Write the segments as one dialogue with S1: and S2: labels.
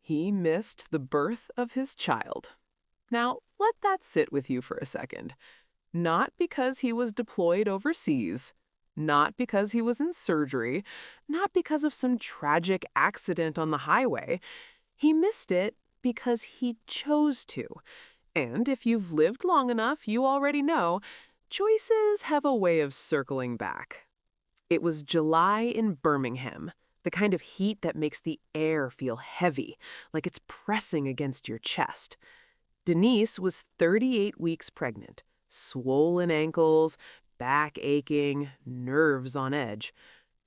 S1: He missed the birth of his child. Now, let that sit with you for a second. Not because he was deployed overseas, not because he was in surgery, not because of some tragic accident on the highway. He missed it because he chose to. And if you've lived long enough, you already know choices have a way of circling back. It was July in Birmingham, the kind of heat that makes the air feel heavy, like it's pressing against your chest. Denise was 38 weeks pregnant, swollen ankles, back aching, nerves on edge.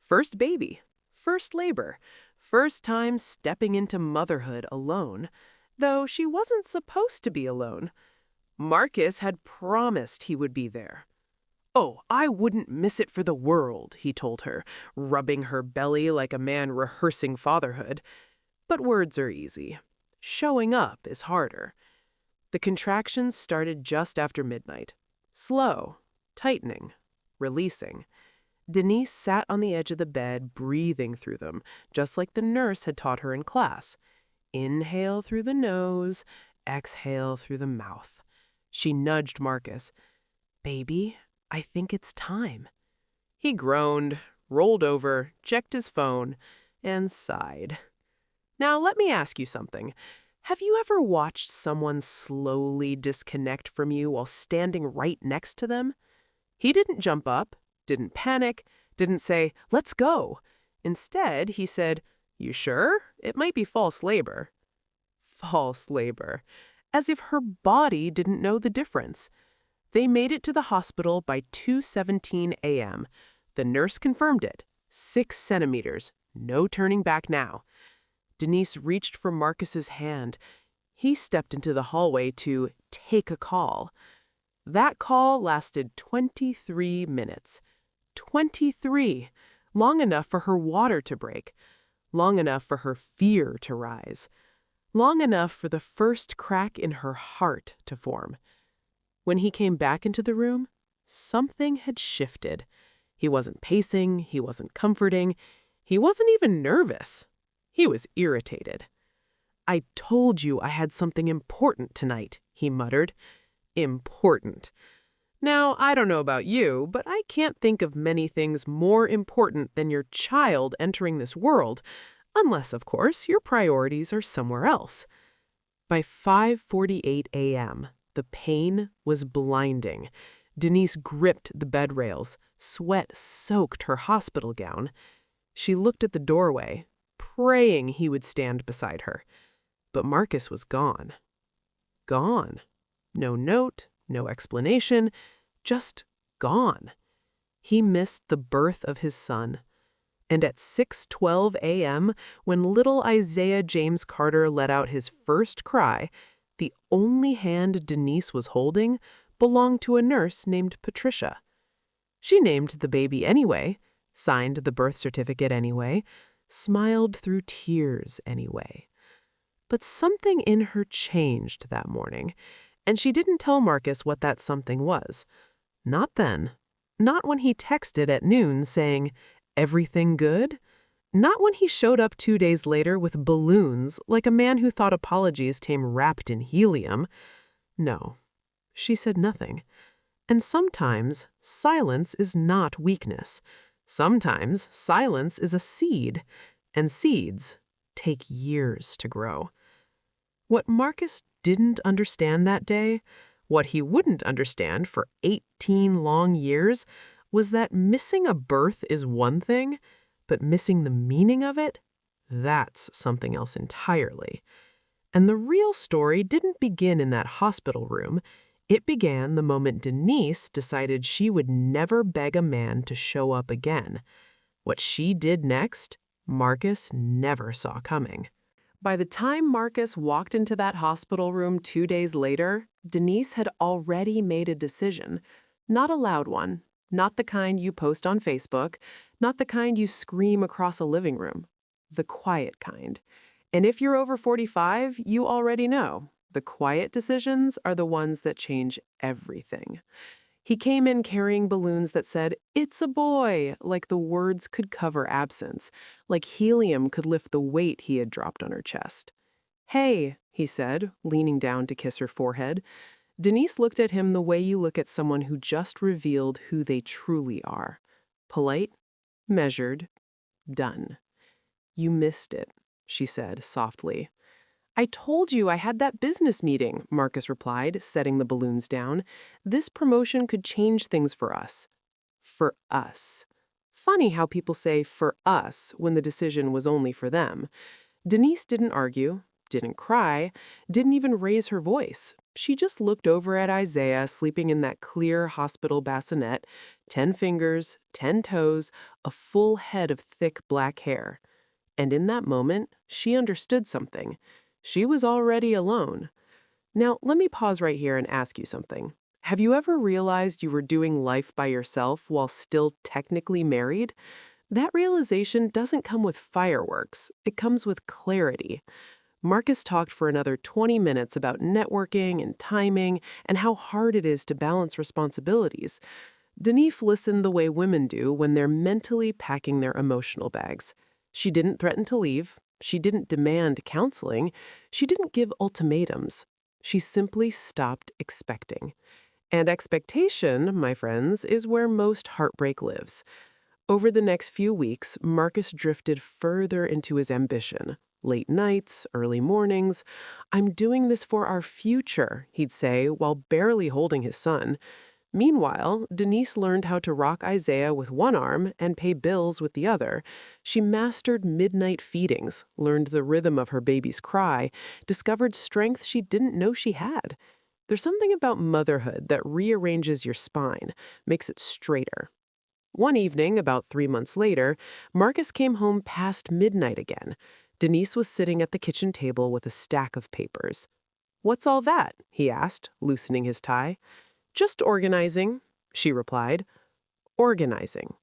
S1: First baby, first labor, first time stepping into motherhood alone, though she wasn't supposed to be alone. Marcus had promised he would be there. "Oh, I wouldn't miss it for the world," he told her, rubbing her belly like a man rehearsing fatherhood. But words are easy. Showing up is harder. The contractions started just after midnight. Slow, tightening, releasing. Denise sat on the edge of the bed, breathing through them, just like the nurse had taught her in class. Inhale through the nose, exhale through the mouth. She nudged Marcus. "Baby, I think it's time." He groaned, rolled over, checked his phone, and sighed. Now, let me ask you something. Have you ever watched someone slowly disconnect from you while standing right next to them? He didn't jump up, didn't panic, didn't say, "Let's go." Instead, he said, "You sure? It might be false labor." False labor. As if her body didn't know the difference. They made it to the hospital by 2:17 a.m. The nurse confirmed it. 6 centimeters. No turning back now. Denise reached for Marcus's hand. He stepped into the hallway to take a call. That call lasted 23 minutes. 23. Long enough for her water to break. Long enough for her fear to rise. Long enough for the first crack in her heart to form. When he came back into the room, something had shifted. He wasn't pacing, he wasn't comforting, he wasn't even nervous. He was irritated. "I told you I had something important tonight," he muttered. Important. Now, I don't know about you, but I can't think of many things more important than your child entering this world, unless, of course, your priorities are somewhere else. By 5:48 a.m., the pain was blinding. Denise gripped the bed rails. Sweat soaked her hospital gown. She looked at the doorway, praying he would stand beside her. But Marcus was gone. Gone. No note, no explanation, just gone. He missed the birth of his son. And at 6:12 a.m., when little Isaiah James Carter let out his first cry, the only hand Denise was holding belonged to a nurse named Patricia. She named the baby anyway, signed the birth certificate anyway, smiled through tears anyway. But something in her changed that morning, and she didn't tell Marcus what that something was. Not then. Not when he texted at noon saying, "Everything good?" Not when he showed up 2 days later with balloons like a man who thought apologies came wrapped in helium. No, she said nothing. And sometimes silence is not weakness. Sometimes silence is a seed, and seeds take years to grow. What Marcus didn't understand that day, what he wouldn't understand for 18 long years, was that missing a birth is one thing, but missing the meaning of it, that's something else entirely. And the real story didn't begin in that hospital room. It began the moment Denise decided she would never beg a man to show up again. What she did next, Marcus never saw coming. By the time Marcus walked into that hospital room 2 days later, Denise had already made a decision. Not a loud one, not the kind you post on Facebook, not the kind you scream across a living room. The quiet kind. And if you're over 45, you already know. The quiet decisions are the ones that change everything. He came in carrying balloons that said, "It's a boy," like the words could cover absence, like helium could lift the weight he had dropped on her chest. "Hey," he said, leaning down to kiss her forehead. Denise looked at him the way you look at someone who just revealed who they truly are. Polite, measured, done. "You missed it," she said softly. "I told you I had that business meeting," Marcus replied, setting the balloons down. "This promotion could change things for us." For us. Funny how people say for us when the decision was only for them. Denise didn't argue, didn't cry, didn't even raise her voice. She just looked over at Isaiah sleeping in that clear hospital bassinet, 10 fingers, 10 toes, a full head of thick black hair. And in that moment, she understood something. She was already alone. Now, let me pause right here and ask you something. Have you ever realized you were doing life by yourself while still technically married? That realization doesn't come with fireworks. It comes with clarity. Marcus talked for another 20 minutes about networking and timing and how hard it is to balance responsibilities. Denise listened the way women do when they're mentally packing their emotional bags. She didn't threaten to leave. She didn't demand counseling. She didn't give ultimatums. She simply stopped expecting. And expectation, my friends, is where most heartbreak lives. Over the next few weeks, Marcus drifted further into his ambition. Late nights, early mornings. "I'm doing this for our future," he'd say, while barely holding his son. Meanwhile, Denise learned how to rock Isaiah with one arm and pay bills with the other. She mastered midnight feedings, learned the rhythm of her baby's cry, discovered strength she didn't know she had. There's something about motherhood that rearranges your spine, makes it straighter. One evening, about 3 months later, Marcus came home past midnight again. Denise was sitting at the kitchen table with a stack of papers. "What's all that?" he asked, loosening his tie. "Just organizing," she replied. Organizing.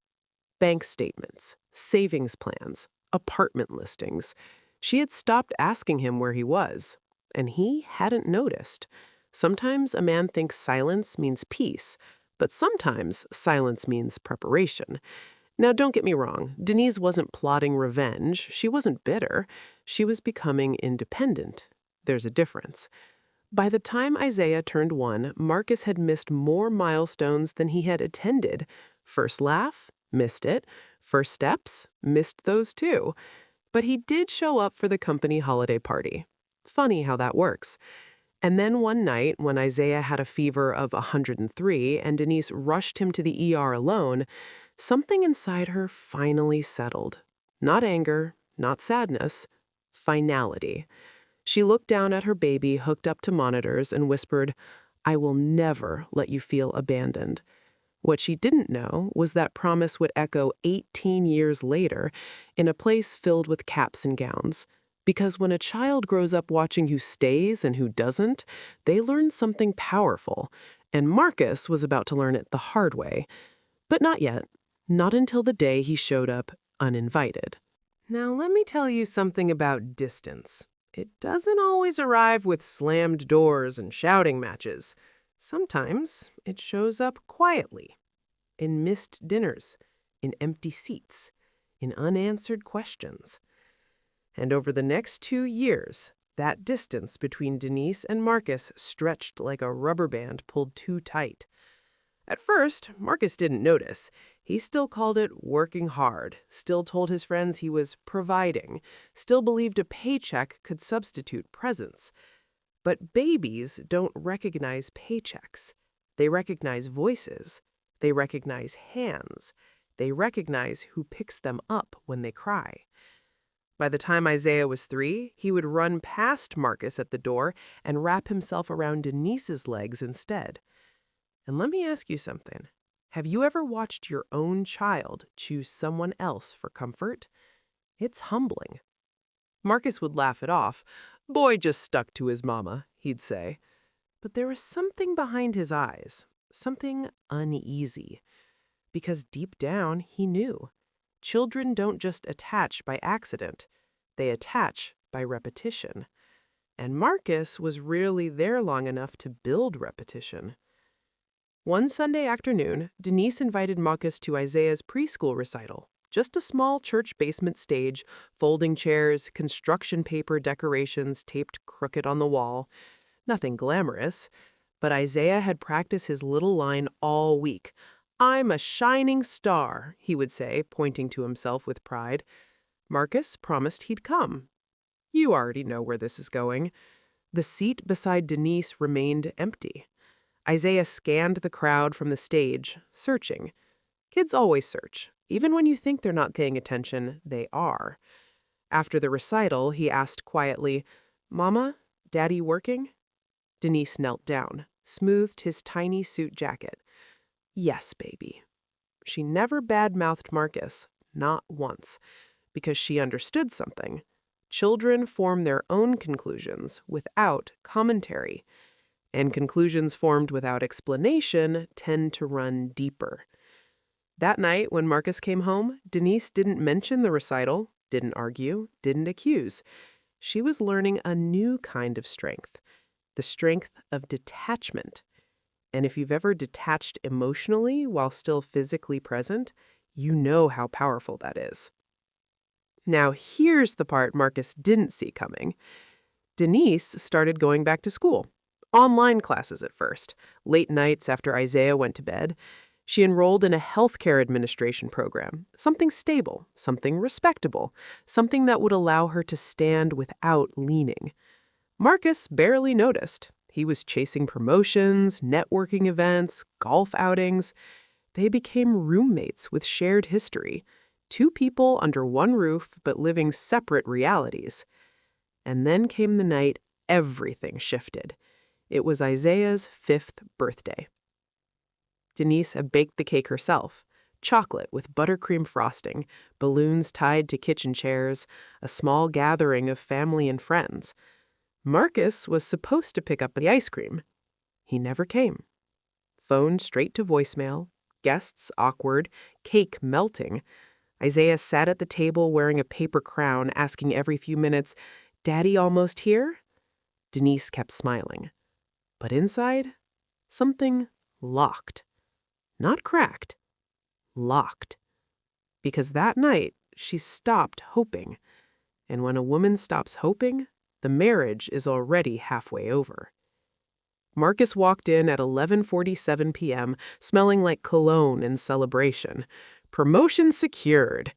S1: Bank statements, savings plans, apartment listings. She had stopped asking him where he was, and he hadn't noticed. Sometimes a man thinks silence means peace, but sometimes silence means preparation. Now, don't get me wrong, Denise wasn't plotting revenge. She wasn't bitter. She was becoming independent. There's a difference. By the time Isaiah turned 1, Marcus had missed more milestones than he had attended. First laugh, missed it. First steps, missed those too. But he did show up for the company holiday party. Funny how that works. And then one night, when Isaiah had a fever of 103 and Denise rushed him to the ER alone, something inside her finally settled. Not anger, not sadness, finality. She looked down at her baby hooked up to monitors and whispered, "I will never let you feel abandoned." What she didn't know was that promise would echo 18 years later in a place filled with caps and gowns. Because when a child grows up watching who stays and who doesn't, they learn something powerful. And Marcus was about to learn it the hard way. But not yet. Not until the day he showed up uninvited. Now, let me tell you something about distance. It doesn't always arrive with slammed doors and shouting matches. Sometimes it shows up quietly, in missed dinners, in empty seats, in unanswered questions. And over the next 2 years, that distance between Denise and Marcus stretched like a rubber band pulled too tight. At first, Marcus didn't notice. He still called it working hard, still told his friends he was providing, still believed a paycheck could substitute presence. But babies don't recognize paychecks. They recognize voices. They recognize hands. They recognize who picks them up when they cry. By the time Isaiah was 3, he would run past Marcus at the door and wrap himself around Denise's legs instead. And let me ask you something. Have you ever watched your own child choose someone else for comfort? It's humbling. Marcus would laugh it off. "Boy just stuck to his mama," he'd say. But there was something behind his eyes, something uneasy. Because deep down, he knew. Children don't just attach by accident. They attach by repetition. And Marcus was rarely there long enough to build repetition. One Sunday afternoon, Denise invited Marcus to Isaiah's preschool recital,
S2: Just a small church basement stage, folding chairs, construction paper decorations taped crooked on the wall. Nothing glamorous. But Isaiah had practiced his little line all week. "I'm a shining star," he would say, pointing to himself with pride. Marcus promised he'd come. You already know where this is going. The seat beside Denise remained empty. Isaiah scanned the crowd from the stage, searching. Kids always search. Even when you think they're not paying attention, they are. After the recital, he asked quietly, "Mama, Daddy working?" Denise knelt down, smoothed his tiny suit jacket. "Yes, baby." She never bad-mouthed Marcus, not once, because she understood something. Children form their own conclusions without commentary, and conclusions formed without explanation tend to run deeper. That night, when Marcus came home, Denise didn't mention the recital, didn't argue, didn't accuse. She was learning a new kind of strength, the strength of detachment. And if you've ever detached emotionally while still physically present, you know how powerful that is. Now, here's the part Marcus didn't see coming. Denise started going back to school. Online classes at first, late nights after Isaiah went to bed. She enrolled in a healthcare administration program, something stable, something respectable, something that would allow her to stand without leaning. Marcus barely noticed. He was chasing promotions, networking events, golf outings. They became roommates with shared history, two people under one roof but living separate realities. And then came the night everything shifted. It was Isaiah's 5th birthday. Denise had baked the cake herself. Chocolate with buttercream frosting, balloons tied to kitchen chairs, a small gathering of family and friends. Marcus was supposed to pick up the ice cream. He never came. Phone straight to voicemail, guests awkward, cake melting. Isaiah sat at the table wearing a paper crown, asking every few minutes, "Daddy almost here?" Denise kept smiling. But inside, something locked. Not cracked, locked. Because that night, she stopped hoping. And when a woman stops hoping, the marriage is already halfway over. Marcus walked in at 11:47 p.m., smelling like cologne in celebration. Promotion secured.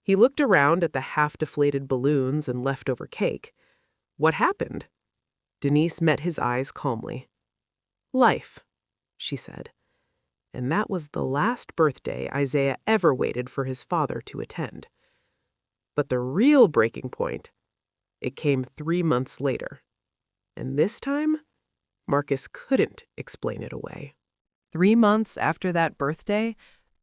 S2: He looked around at the half-deflated balloons and leftover cake. What happened? Denise met his eyes calmly. "Life," she said. And that was the last birthday Isaiah ever waited for his father to attend. But the real breaking point, it came 3 months later. And this time, Marcus couldn't explain it away.
S3: 3 months after that birthday,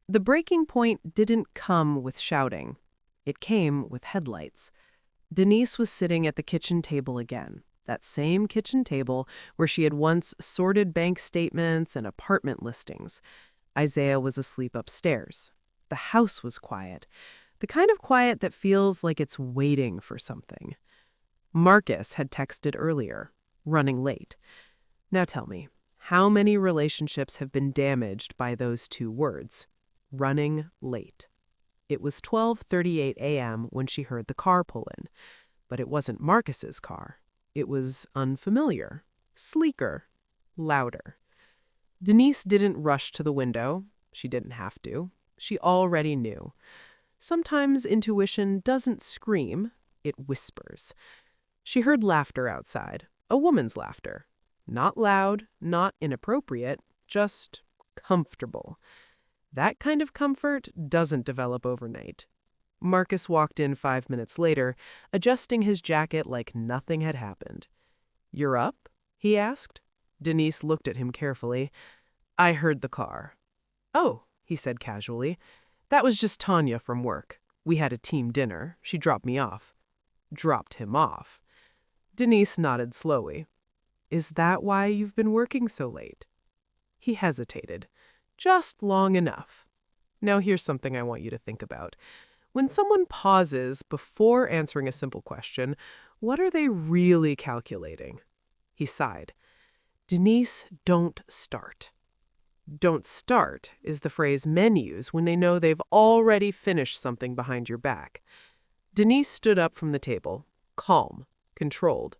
S3: the breaking point didn't come with shouting. It came with headlights. Denise was sitting at the kitchen table again, that same kitchen table where she had once sorted bank statements and apartment listings. Isaiah was asleep upstairs. The house was quiet, the kind of quiet that feels like it's waiting for something. Marcus had texted earlier, running late. Now tell me, how many relationships have been damaged by those two words? Running late. It was 12:38 a.m. when she heard the car pull in. But it wasn't Marcus's car. It was unfamiliar, sleeker, louder. Denise didn't rush to the window. She didn't have to. She already knew. Sometimes intuition doesn't scream, it whispers. She heard laughter outside, a woman's laughter. Not loud, not inappropriate, just comfortable. That kind of comfort doesn't develop overnight. Marcus walked in 5 minutes later, adjusting his jacket like nothing had happened. "You're up?" he asked. Denise looked at him carefully. "I heard the car." "Oh," he said casually. "That was just Tanya from work. We had a team dinner. She dropped me off." Dropped him off. Denise nodded slowly. "Is that why you've been working so late?" He hesitated. Just long enough. Now here's something I want you to think about. When someone pauses before answering a simple question, what are they really calculating? He sighed. "Denise, don't start."
S2: Don't start is the phrase men use when they know they've already finished something behind your back. Denise stood up from the table, calm, controlled.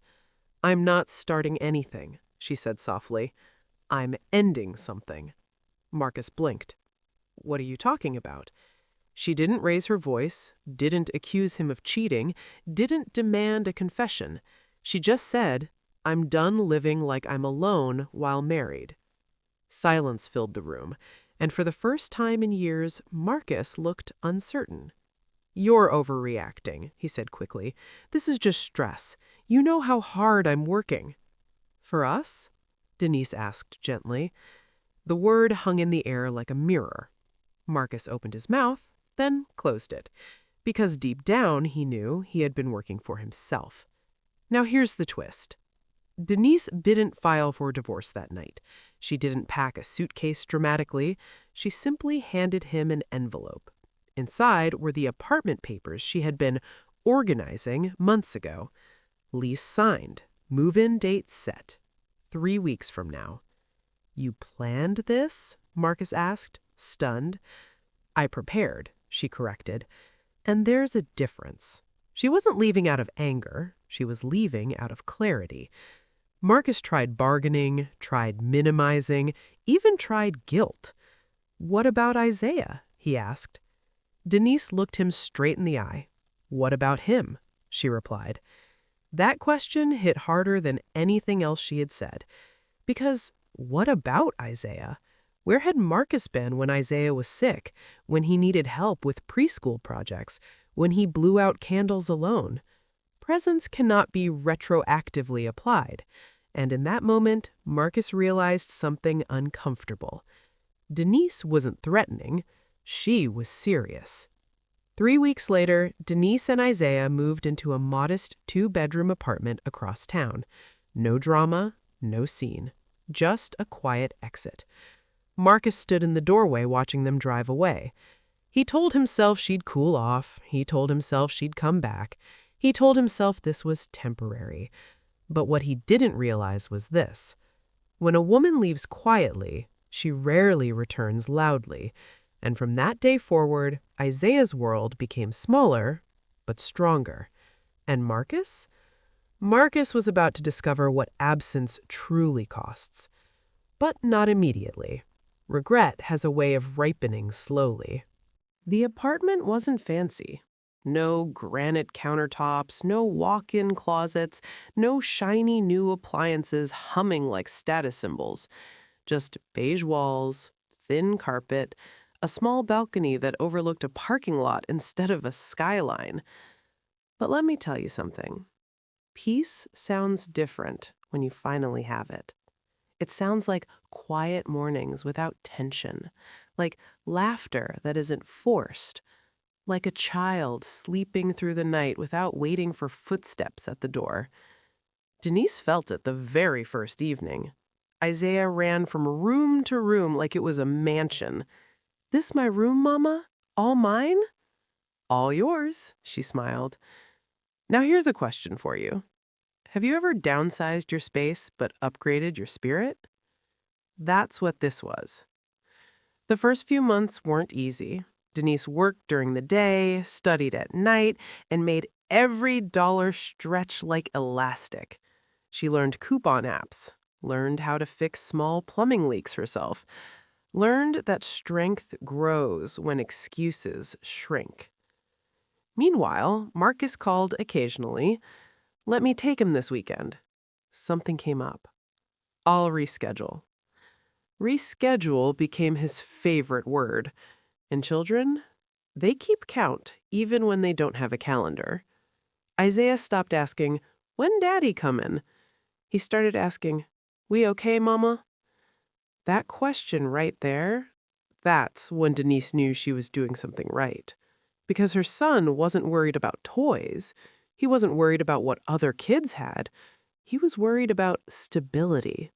S2: I'm not starting anything, she said softly. I'm ending something. Marcus blinked. What are you talking about? She didn't raise her voice, didn't accuse him of cheating, didn't demand a confession. She just said, I'm done living like I'm alone while married. Silence filled the room, and for the first time in years, Marcus looked uncertain. You're overreacting, he said quickly. This is just stress. You know how hard I'm working. For us? Denise asked gently. The word hung in the air like a mirror. Marcus opened his mouth, then closed it, because deep down he knew he had been working for himself. Now here's the twist. Denise didn't file for divorce that night. She didn't pack a suitcase dramatically. She simply handed him an envelope. Inside were the apartment papers she had been organizing months ago. Lease signed. Move-in date set. 3 weeks from now. You planned this? Marcus asked, stunned. I prepared, she corrected. And there's a difference. She wasn't leaving out of anger. She was leaving out of clarity. Marcus tried bargaining, tried minimizing, even tried guilt. What about Isaiah? He asked. Denise looked him straight in the eye. What about him? She replied. That question hit harder than anything else she had said. Because what about Isaiah? Where had Marcus been when Isaiah was sick, when he needed help with preschool projects, when he blew out candles alone? Presence cannot be retroactively applied. And in that moment, Marcus realized something uncomfortable. Denise wasn't threatening. She was serious. 3 weeks later, Denise and Isaiah moved into a modest 2-bedroom apartment across town. No drama, no scene. Just a quiet exit. Marcus stood in the doorway watching them drive away. He told himself she'd cool off. He told himself she'd come back. He told himself this was temporary. But what he didn't realize was this. When a woman leaves quietly, she rarely returns loudly. And from that day forward, Isaiah's world became smaller, but stronger. And Marcus? Marcus was about to discover what absence truly costs. But not immediately. Regret has a way of ripening slowly. The apartment wasn't fancy. No granite countertops, no walk-in closets, no shiny new appliances humming like status symbols. Just beige walls, thin carpet, a small balcony that overlooked a parking lot instead of a skyline. But let me tell you something. Peace sounds different when you finally have it. It sounds like quiet mornings without tension, like laughter that isn't forced, like a child sleeping through the night without waiting for footsteps at the door. Denise felt it the very first evening. Isaiah ran from room to room like it was a mansion. This my room, Mama? All mine? All yours, she smiled. Now here's a question for you. Have you ever downsized your space but upgraded your spirit? That's what this was. The first few months weren't easy. Denise worked during the day, studied at night, and made every dollar stretch like elastic. She learned coupon apps, learned how to fix small plumbing leaks herself, learned that strength grows when excuses shrink. Meanwhile, Marcus called occasionally. Let me take him this weekend. Something came up. I'll reschedule. Reschedule became his favorite word. And children, they keep count even when they don't have a calendar. Isaiah stopped asking, when Daddy comin'? He started asking, we okay, Mama? That question right there, that's when Denise knew she was doing something right. Because her son wasn't worried about toys. He wasn't worried about what other kids had. He was worried about stability.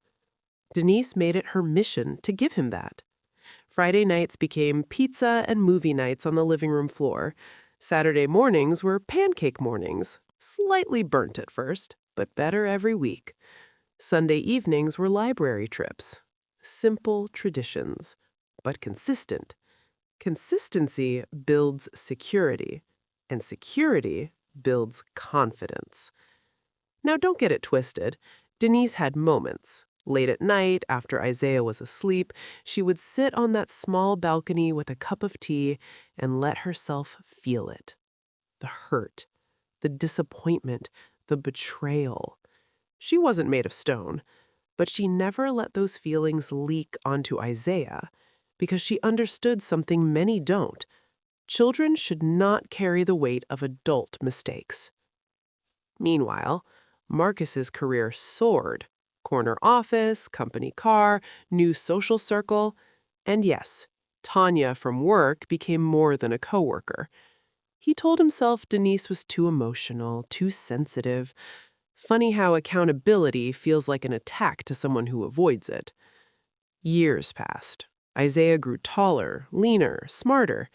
S2: Denise made it her mission to give him that. Friday nights became pizza and movie nights on the living room floor. Saturday mornings were pancake mornings, slightly burnt at first, but better every week. Sunday evenings were library trips. Simple traditions, but consistent. Consistency builds security, and security builds confidence. Now, don't get it twisted. Denise had moments. Late at night, after Isaiah was asleep, she would sit on that small balcony with a cup of tea and let herself feel it. The hurt, the disappointment, the betrayal. She wasn't made of stone, but she never let those feelings leak onto Isaiah because she understood something many don't. Children should not carry the weight of adult mistakes. Meanwhile, Marcus's career soared. Corner office, company car, new social circle, and yes, Tanya from work became more than a coworker. He told himself Denise was too emotional, too sensitive. Funny how accountability feels like an attack to someone who avoids it. Years passed. Isaiah grew taller, leaner, smarter.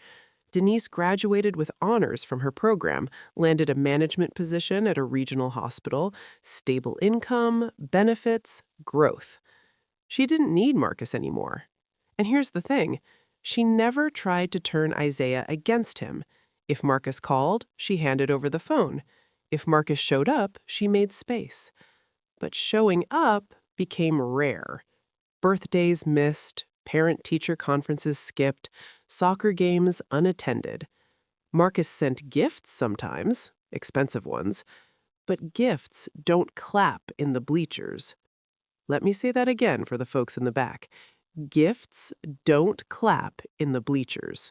S2: Denise graduated with honors from her program, landed a management position at a regional hospital, stable income, benefits, growth. She didn't need Marcus anymore. And here's the thing, she never tried to turn Isaiah against him. If Marcus called, she handed over the phone. If Marcus showed up, she made space. But showing up became rare. Birthdays missed, parent-teacher conferences skipped, soccer games unattended. Marcus sent gifts sometimes, expensive ones, but gifts don't clap in the bleachers. Let me say that again for the folks in the back. Gifts don't clap in the bleachers.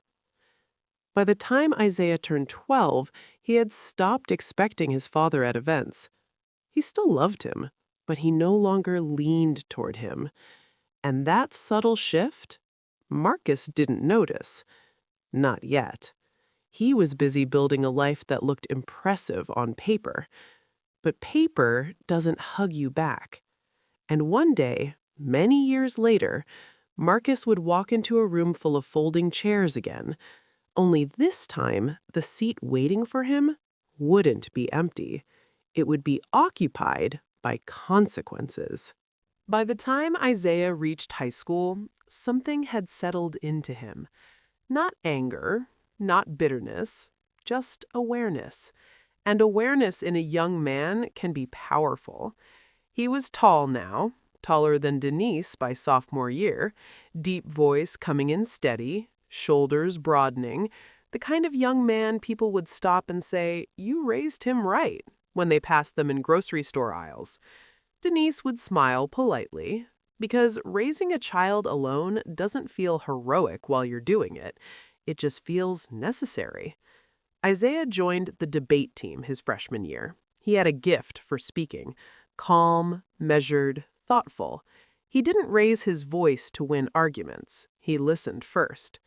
S2: By the time Isaiah turned 12, he had stopped expecting his father at events. He still loved him, but he no longer leaned toward him. And that subtle shift, Marcus didn't notice. Not yet. He was busy building a life that looked impressive on paper. But paper doesn't hug you back. And one day, many years later, Marcus would walk into a room full of folding chairs again. Only this time, the seat waiting for him wouldn't be empty. It would be occupied by consequences. By the time Isaiah reached high school, something had settled into him. Not anger, not bitterness, just awareness. And awareness in a young man can be powerful. He was tall now, taller than Denise by sophomore year, deep voice coming in steady, shoulders broadening, the kind of young man people would stop and say, "You raised him right," when they passed them in grocery store aisles. Denise would smile politely, because raising a child alone doesn't feel heroic while you're doing it. It just feels necessary. Isaiah joined the debate team his freshman year. He had a gift for speaking, calm, measured, thoughtful. He didn't raise his voice to win arguments. He listened first.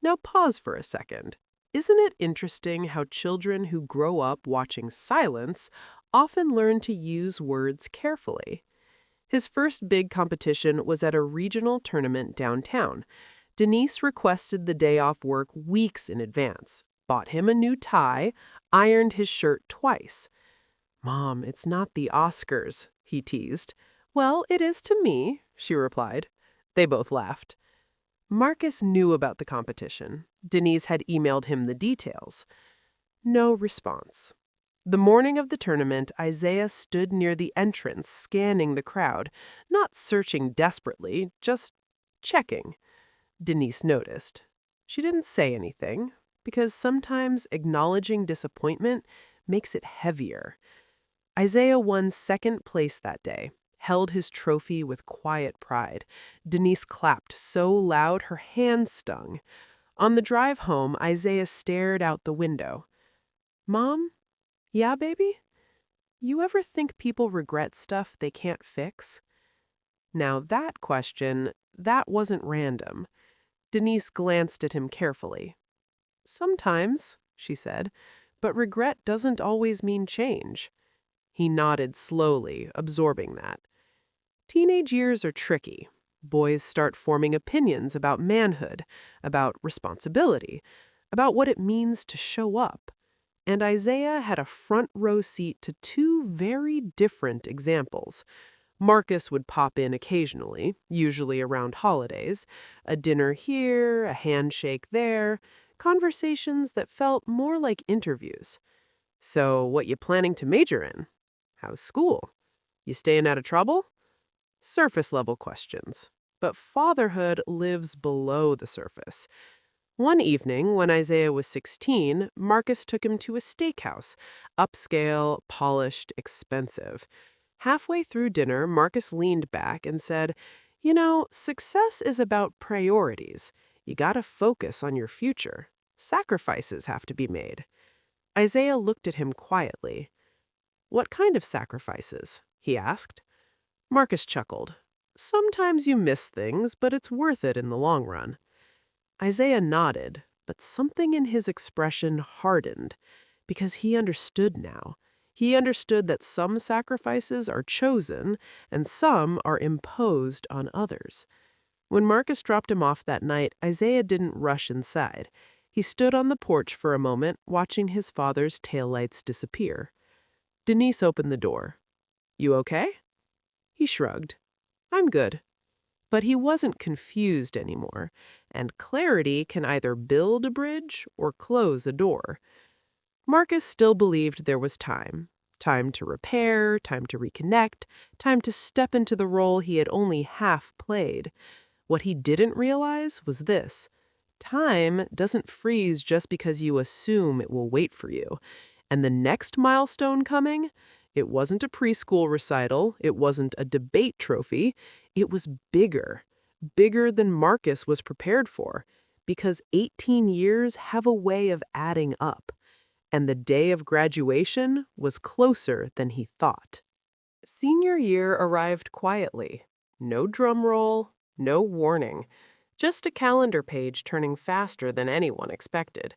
S2: Now pause for a second. Isn't it interesting how children who grow up watching silence often learn to use words carefully? His first big competition was at a regional tournament downtown. Denise requested the day off work weeks in advance, bought him a new tie, ironed his shirt twice. "Mom, it's not the Oscars," he teased. "Well, it is to me," she replied. They both laughed. Marcus knew about the competition. Denise had emailed him the details. No response. The morning of the tournament, Isaiah stood near the entrance, scanning the crowd, not searching desperately, just checking. Denise noticed. She didn't say anything, because sometimes acknowledging disappointment makes it heavier. Isaiah won second place that day, held his trophy with quiet pride. Denise clapped so loud her hands stung. On the drive home, Isaiah stared out the window. "Mom? Yeah, baby? You ever think people regret stuff they can't fix?" Now that question, that wasn't random. Denise glanced at him carefully. "Sometimes," she said, "but regret doesn't always mean change." He nodded slowly, absorbing that. Teenage years are tricky. Boys start forming opinions about manhood, about responsibility, about what it means to show up. And Isaiah had a front row seat to two very different examples. Marcus would pop in occasionally, usually around holidays. A dinner here, a handshake there, conversations that felt more like interviews. So, what you planning to major in? How's school? You staying out of trouble? Surface level questions. But fatherhood lives below the surface. One evening, when Isaiah was 16, Marcus took him to a steakhouse. Upscale, polished, expensive. Halfway through dinner, Marcus leaned back and said, "You know, success is about priorities. You gotta focus on your future. Sacrifices have to be made." Isaiah looked at him quietly. "What kind of sacrifices?" he asked. Marcus chuckled. "Sometimes you miss things, but it's worth it in the long run." Isaiah nodded, but something in his expression hardened, because he understood now. He understood that some sacrifices are chosen and some are imposed on others. When Marcus dropped him off that night, Isaiah didn't rush inside. He stood on the porch for a moment, watching his father's taillights disappear. Denise opened the door. "You okay?" He shrugged. "I'm good." But he wasn't confused anymore, and clarity can either build a bridge or close a door. Marcus still believed there was time. Time to repair, time to reconnect, time to step into the role he had only half played. What he didn't realize was this: time doesn't freeze just because you assume it will wait for you. And the next milestone coming, it wasn't a preschool recital, it wasn't a debate trophy, it was bigger. Bigger than Marcus was prepared for, because 18 years have a way of adding up. And the day of graduation was closer than he thought. Senior year arrived quietly. No drum roll, no warning. Just a calendar page turning faster than anyone expected.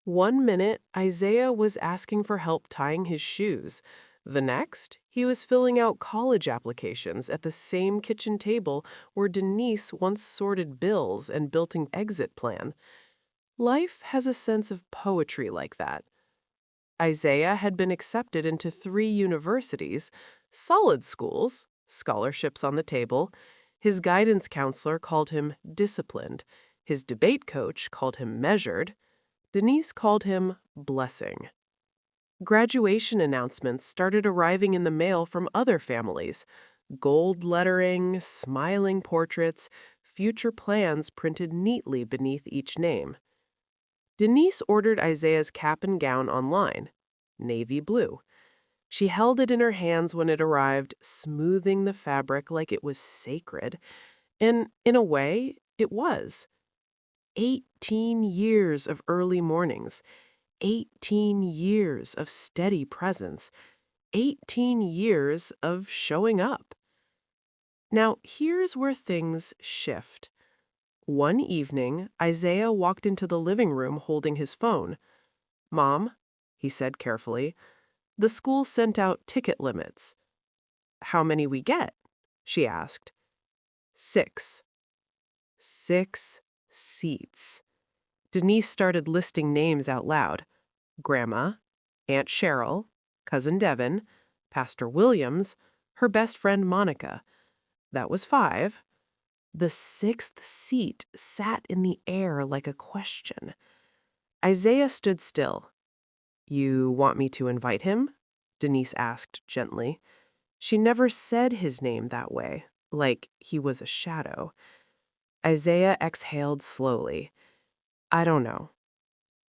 S2: One minute, Isaiah was asking for help tying his shoes. The next, he was filling out college applications at the same kitchen table where Denise once sorted bills and built an exit plan. Life has a sense of poetry like that. Isaiah had been accepted into 3 universities, solid schools, scholarships on the table. His guidance counselor called him disciplined. His debate coach called him measured. Denise called him blessing. Graduation announcements started arriving in the mail from other families. Gold lettering, smiling portraits, future plans printed neatly beneath each name. Denise ordered Isaiah's cap and gown online, navy blue. She held it in her hands when it arrived, smoothing the fabric like it was sacred. And in a way, it was. 18 years of early mornings, 18 years of steady presence, 18 years of showing up. Now, here's where things shift. One evening, Isaiah walked into the living room holding his phone. "Mom," he said carefully, "the school sent out ticket limits." "How many we get?" she asked. 6. 6 seats. Denise started listing names out loud. Grandma, Aunt Cheryl, Cousin Devin, Pastor Williams, her best friend Monica. That was 5. The 6th seat sat in the air like a question. Isaiah stood still. "You want me to invite him?" Denise asked gently. She never said his name that way, like he was a shadow. Isaiah exhaled slowly. "I don't know."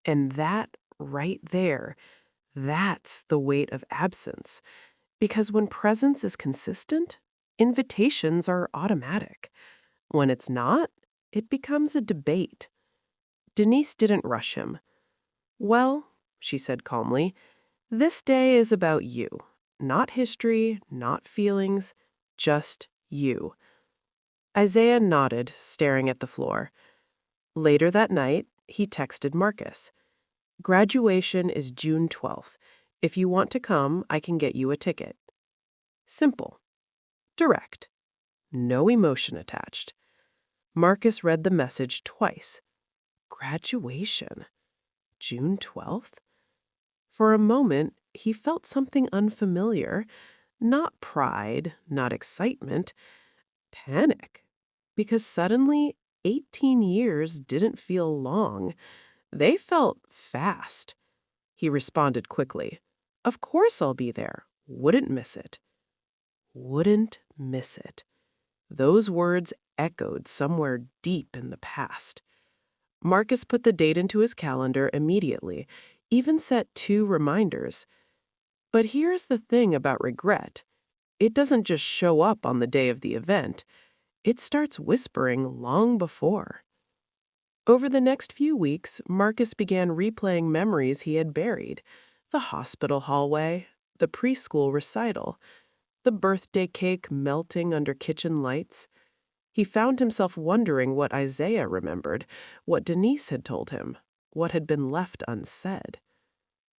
S2: And that right there, that's the weight of absence. Because when presence is consistent, invitations are automatic. When it's not, it becomes a debate. Denise didn't rush him. "Well," she said calmly, "this day is about you. Not history, not feelings, just you." Isaiah nodded, staring at the floor. Later that night, he texted Marcus. "Graduation is June 12th. If you want to come, I can get you a ticket." Simple. Direct. No emotion attached. Marcus read the message twice. Graduation. June 12th? For a moment, he felt something unfamiliar. Not pride, not excitement, panic. Because suddenly, 18 years didn't feel long. They felt fast. He responded quickly. Of course I'll be there. Wouldn't miss it. Wouldn't miss it. Those words echoed somewhere deep in the past. Marcus put the date into his calendar immediately, even set 2 reminders. But here's the thing about regret. It doesn't just show up on the day of the event. It starts whispering long before. Over the next few weeks, Marcus began replaying memories he had buried. The hospital hallway, the preschool recital, the birthday cake melting under kitchen lights. He found himself wondering what Isaiah remembered, what Denise had told him, what had been left unsaid.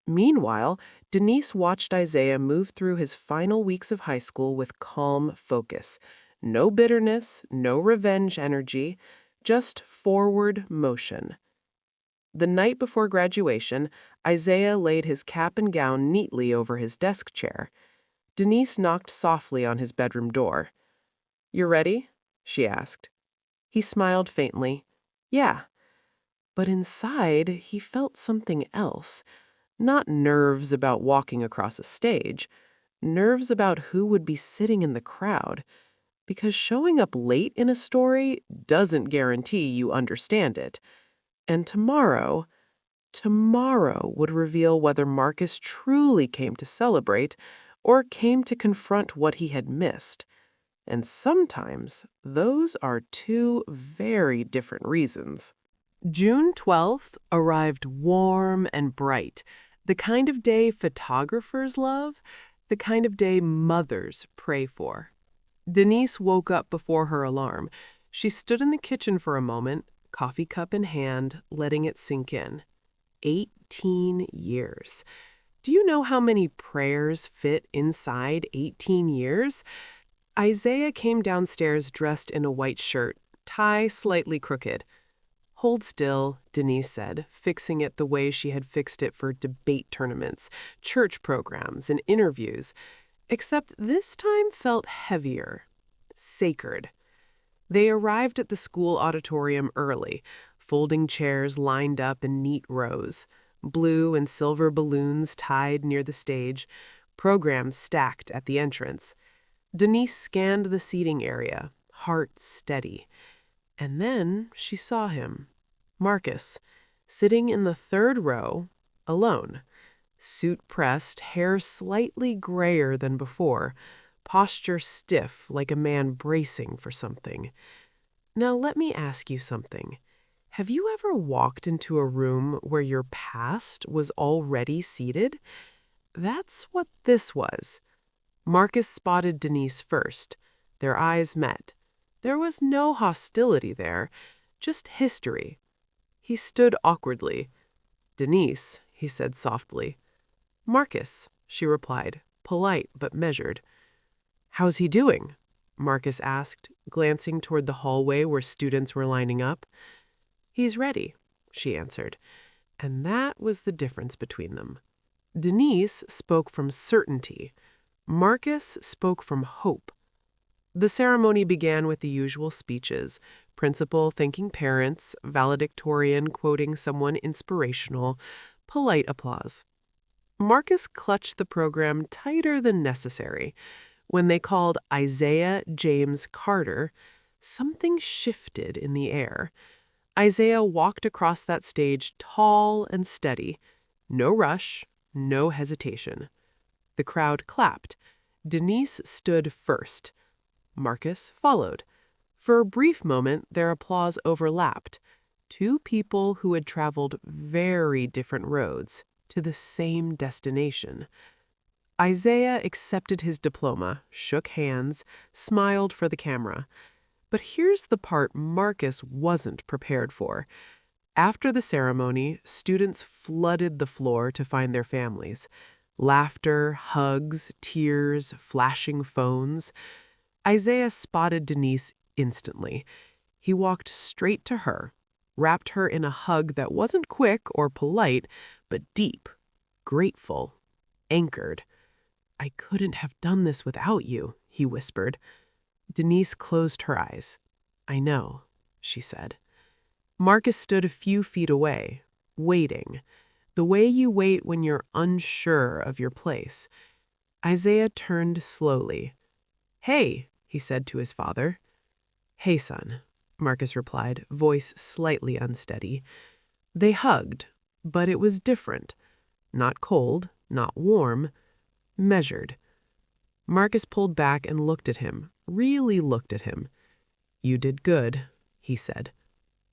S2: Meanwhile, Denise watched Isaiah move through his final weeks of high school with calm focus. No bitterness, no revenge energy, just forward motion. The night before graduation, Isaiah laid his cap and gown neatly over his desk chair. Denise knocked softly on his bedroom door. "You ready?" she asked. He smiled faintly. "Yeah." But inside, he felt something else. Not nerves about walking across a stage, nerves about who would be sitting in the crowd. Because showing up late in a story doesn't guarantee you understand it. And tomorrow would reveal whether Marcus truly came to celebrate or came to confront what he had missed. And sometimes those are 2 very different reasons.
S3: June 12th arrived warm and bright, the kind of day photographers love, the kind of day mothers pray for. Denise woke up before her alarm. She stood in the kitchen for a moment, coffee cup in hand, letting it sink in. 18 years. Do you know how many prayers fit inside 18 years? Isaiah came downstairs dressed in a white shirt, tie slightly crooked. "Hold still," Denise said, fixing it the way she had fixed it for debate tournaments, church programs, and interviews. Except this time felt heavier, sacred. They arrived at the school auditorium early, folding chairs lined up in neat rows, blue and silver balloons tied near the stage, programs stacked at the entrance. Denise scanned the seating area, heart steady. And then she saw him, Marcus, sitting in the 3rd row, alone. Suit pressed, hair slightly grayer than before, posture stiff like a man bracing for something. Now let me ask you something. Have you ever walked into a room where your past was already seated? That's what this was. Marcus spotted Denise first. Their eyes met. There was no hostility there, just history. He stood awkwardly. "Denise," he said softly. "Marcus," she replied, polite but measured. "How's he doing?" Marcus asked, glancing toward the hallway where students were lining up. "He's ready," she answered. And that was the difference between them. Denise spoke from certainty. Marcus spoke from hope. The ceremony began with the usual speeches, principal thanking parents, valedictorian quoting someone inspirational, polite applause. Marcus clutched the program tighter than necessary. When they called Isaiah James Carter, something shifted in the air. Isaiah walked across that stage tall and steady. No rush, no hesitation. The crowd clapped. Denise stood first. Marcus followed. For a brief moment, their applause overlapped. 2 people who had traveled very different roads to the same destination. Isaiah accepted his diploma, shook hands, smiled for the camera. But here's the part Marcus wasn't prepared for. After the ceremony, students flooded the floor to find their families. Laughter, hugs, tears, flashing phones. Isaiah spotted Denise instantly. He walked straight to her, wrapped her in a hug that wasn't quick or polite, but deep, grateful, anchored.
S2: I couldn't have done this without you, he whispered. Denise closed her eyes. I know, she said. Marcus stood a few feet away, waiting, the way you wait when you're unsure of your place. Isaiah turned slowly. Hey, he said to his father. Hey, son, Marcus replied, voice slightly unsteady. They hugged, but it was different. Not cold, not warm, measured. Marcus pulled back and looked at him, really looked at him. You did good, he said.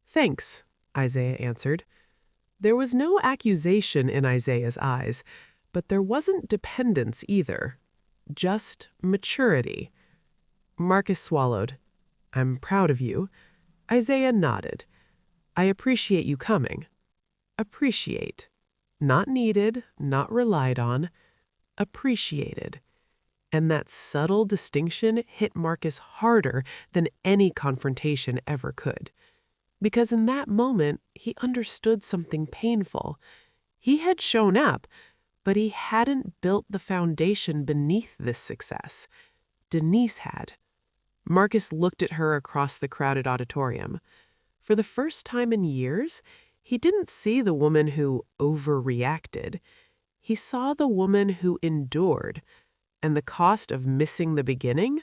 S2: Thanks, Isaiah answered. There was no accusation in Isaiah's eyes, but there wasn't dependence either. Just maturity. Marcus swallowed. I'm proud of you. Isaiah nodded. I appreciate you coming. Appreciate. Not needed, not relied on. Appreciated. And that subtle distinction hit Marcus harder than any confrontation ever could. Because in that moment, he understood something painful. He had shown up, but he hadn't built the foundation beneath this success. Denise had. Marcus looked at her across the crowded auditorium. For the first time in years, he didn't see the woman who overreacted. He saw the woman who endured, and the cost of missing the beginning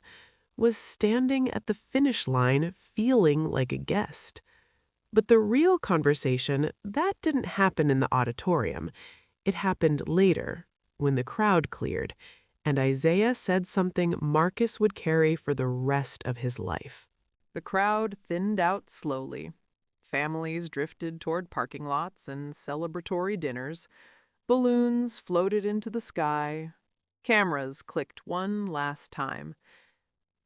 S2: was standing at the finish line feeling like a guest. But the real conversation, that didn't happen in the auditorium. It happened later, when the crowd cleared, and Isaiah said something Marcus would carry for the rest of his life.
S1: The crowd thinned out slowly. Families drifted toward parking lots and celebratory dinners. Balloons floated into the sky. Cameras clicked one last time.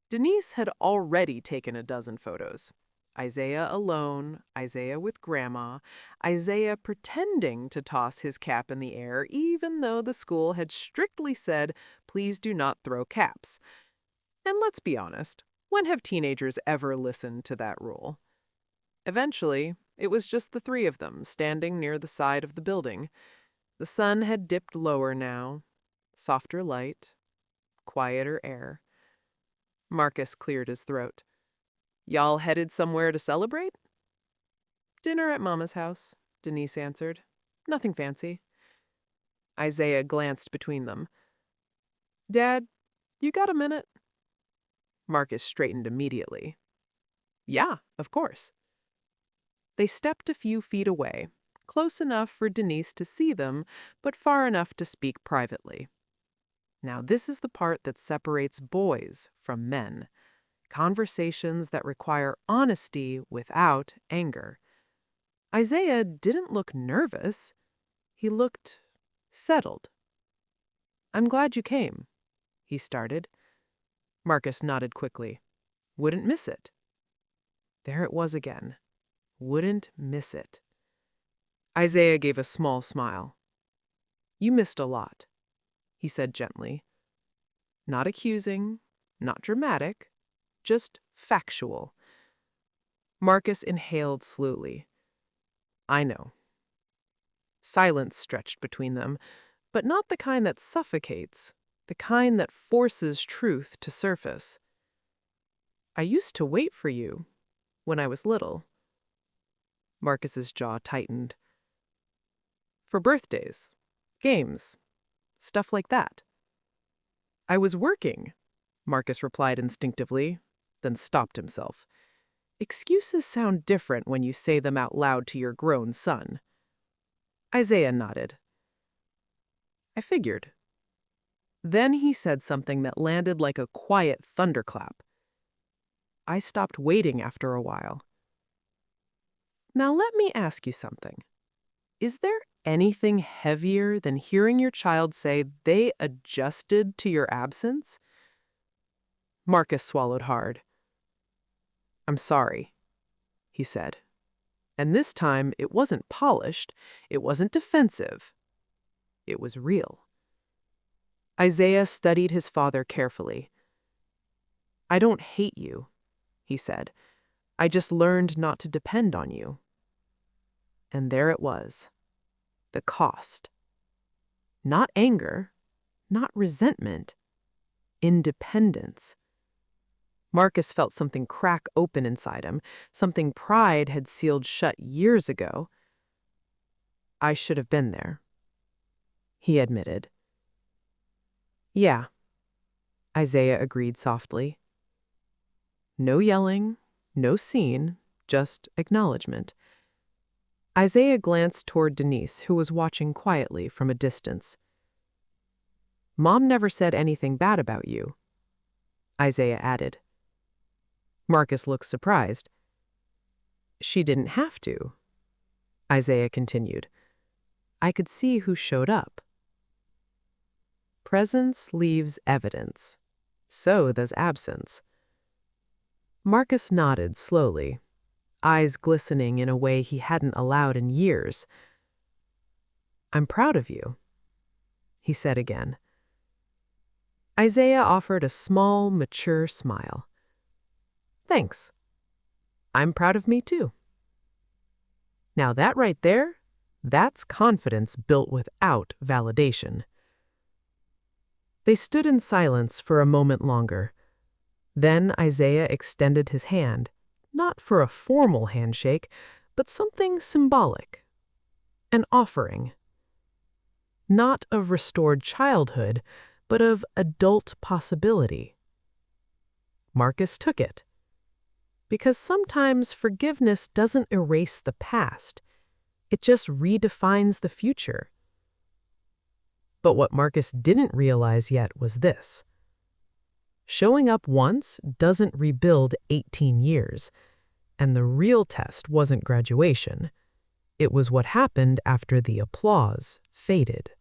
S1: Denise had already taken a dozen photos. Isaiah alone, Isaiah with Grandma, Isaiah pretending to toss his cap in the air even though the school had strictly said, please do not throw caps. And let's be honest, when have teenagers ever listened to that rule? Eventually, it was just the three of them standing near the side of the building. The sun had dipped lower now. Softer light, quieter air. Marcus cleared his throat. Y'all headed somewhere to celebrate? Dinner at Mama's house, Denise answered. Nothing fancy. Isaiah glanced between them. Dad, you got a minute? Marcus straightened immediately. Yeah, of course. They stepped a few feet away, close enough for Denise to see them, but far enough to speak privately. Now this is the part that separates boys from men. Conversations that require honesty without anger. Isaiah didn't look nervous. He looked settled. I'm glad you came, he started. Marcus nodded quickly. Wouldn't miss it. There it was again. Wouldn't miss it. Isaiah gave a small smile. You missed a lot, he said gently. Not accusing, not dramatic, just factual. Marcus inhaled slowly. I know. Silence stretched between them, but not the kind that suffocates, the kind that forces truth to surface. I used to wait for you when I was little. Marcus's jaw tightened. For birthdays, games, stuff like that. I was working, Marcus replied instinctively, then stopped himself. Excuses sound different when you say them out loud to your grown son. Isaiah nodded. I figured. Then he said something that landed like a quiet thunderclap. I stopped waiting after a while. Now let me ask you something. Is there anything heavier than hearing your child say they adjusted to your absence? Marcus swallowed hard. I'm sorry, he said. And this time it wasn't polished, it wasn't defensive. It was real. Isaiah studied his father carefully. I don't hate you, he said. I just learned not to depend on you. And there it was. The cost. Not anger,
S2: not resentment. Independence. Marcus felt something crack open inside him, something pride had sealed shut years ago. I should have been there, he admitted. Yeah, Isaiah agreed softly. No yelling, no scene, just acknowledgement. Isaiah glanced toward Denise, who was watching quietly from a distance. Mom never said anything bad about you, Isaiah added. Marcus looked surprised. She didn't have to, Isaiah continued. I could see who showed up. Presence leaves evidence. So does absence. Marcus nodded slowly, eyes glistening in a way he hadn't allowed in years. I'm proud of you, he said again. Isaiah offered a small, mature smile. Thanks. I'm proud of me too. Now that right there, that's confidence built without validation. They stood in silence for a moment longer. Then Isaiah extended his hand, not for a formal handshake, but something symbolic. An offering. Not of restored childhood, but of adult possibility. Marcus took it. Because sometimes forgiveness doesn't erase the past. It just redefines the future. But what Marcus didn't realize yet was this. Showing up once doesn't rebuild 18 years, and the real test wasn't graduation. It was what happened after the applause faded.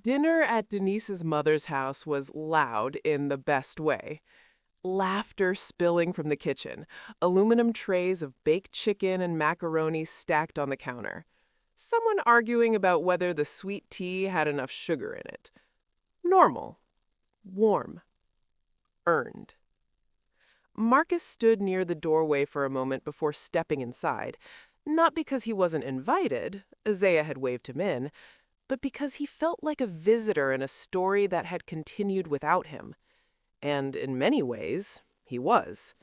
S1: Dinner at Denise's mother's house was loud in the best way. Laughter spilling from the kitchen, aluminum trays of baked chicken and macaroni stacked on the counter. Someone arguing about whether the sweet tea had enough sugar in it. Normal. Warm. Earned. Marcus stood near the doorway for a moment before stepping inside, not because he wasn't invited, Isaiah had waved him in, but because he felt like a visitor in a story that had continued without him. And in many ways, he was.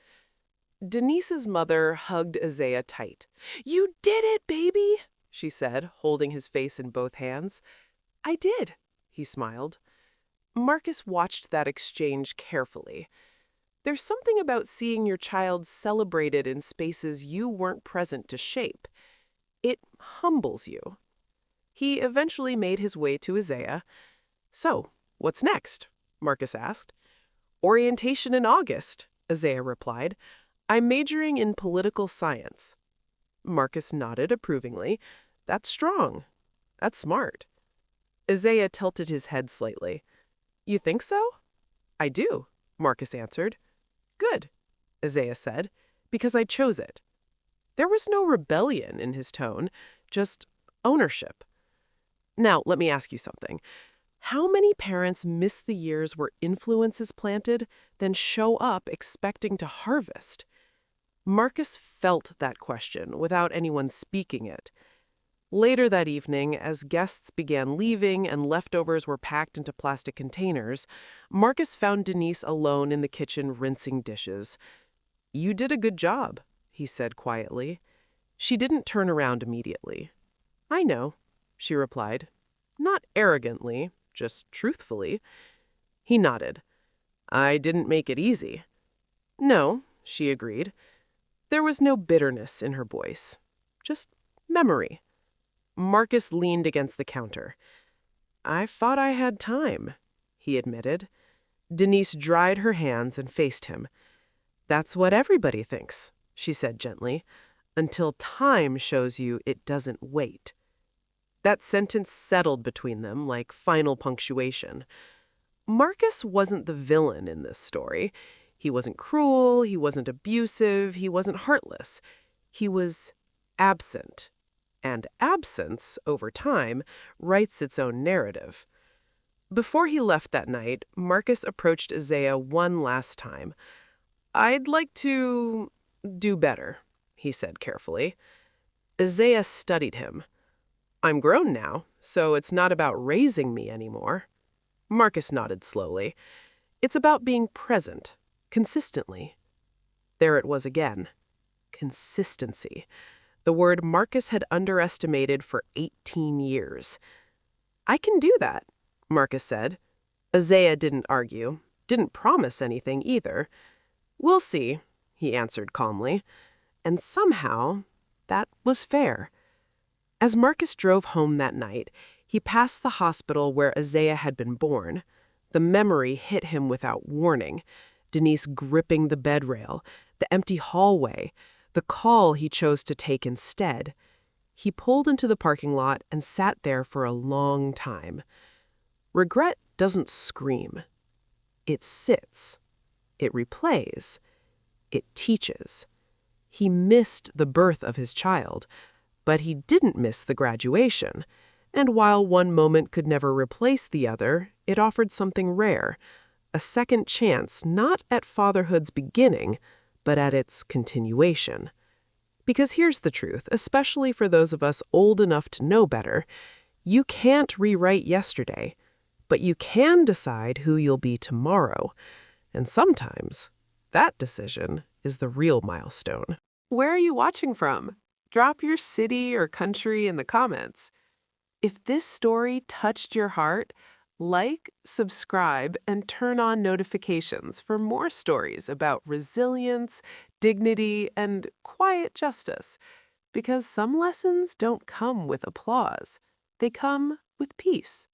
S1: Denise's mother hugged Isaiah tight. "You did it, baby," she said, holding his face in both hands. "I did," he smiled. Marcus watched that exchange carefully. There's something about seeing your child celebrated in spaces you weren't present to shape. It humbles you. He eventually made his way to Isaiah. "So, what's next?" Marcus asked. "Orientation in August," Isaiah replied. "I'm majoring in political science." Marcus nodded approvingly. "That's strong. That's smart." Isaiah tilted his head slightly. "You think so?" "I do," Marcus answered. "Good," Isaiah said, "because I chose it." There was no rebellion in his tone, just ownership. Now, let me ask you something. How many parents miss the years where influence is planted, then show up expecting to harvest? Marcus felt that question without anyone speaking it. Later that evening, as guests began leaving and leftovers were packed into plastic containers, Marcus found Denise alone in the kitchen rinsing dishes. "You did a good job," he said quietly. She didn't turn around immediately. "I know," she replied. Not arrogantly, just truthfully. He nodded. "I didn't make it easy." "No," she agreed. There was no bitterness in her voice, just memory. Marcus leaned against the counter. "I thought I had time," he admitted. Denise dried her hands and faced him. "That's what everybody thinks," she said gently, "until time shows you it doesn't wait." That sentence settled between them like final punctuation. Marcus wasn't the villain in this story. He wasn't cruel, he wasn't abusive, he wasn't heartless. He was absent. And absence, over time, writes its own narrative. Before he left that night, Marcus approached Isaiah one last time. "I'd like to do better," he said carefully. Isaiah studied him. "I'm grown now, so it's not about raising me anymore."
S2: Marcus nodded slowly. It's about being present, consistently. There it was again. Consistency. The word Marcus had underestimated for 18 years. I can do that, Marcus said. Isaiah didn't argue, didn't promise anything either. We'll see, he answered calmly. And somehow, that was fair. As Marcus drove home that night, he passed the hospital where Isaiah had been born. The memory hit him without warning. Denise gripping the bed rail, the empty hallway, the call he chose to take instead. He pulled into the parking lot and sat there for a long time. Regret doesn't scream. It sits. It replays. It teaches. He missed the birth of his child, but he didn't miss the graduation. And while one moment could never replace the other, it offered something rare, a second chance not at fatherhood's beginning, but at its continuation. Because here's the truth, especially for those of us old enough to know better, you can't rewrite yesterday, but you can decide who you'll be tomorrow. And sometimes that decision is the real milestone.
S1: Where are you watching from? Drop your city or country in the comments. If this story touched your heart, like, subscribe, and turn on notifications for more stories about resilience, dignity, and quiet justice. Because some lessons don't come with applause. They come with peace.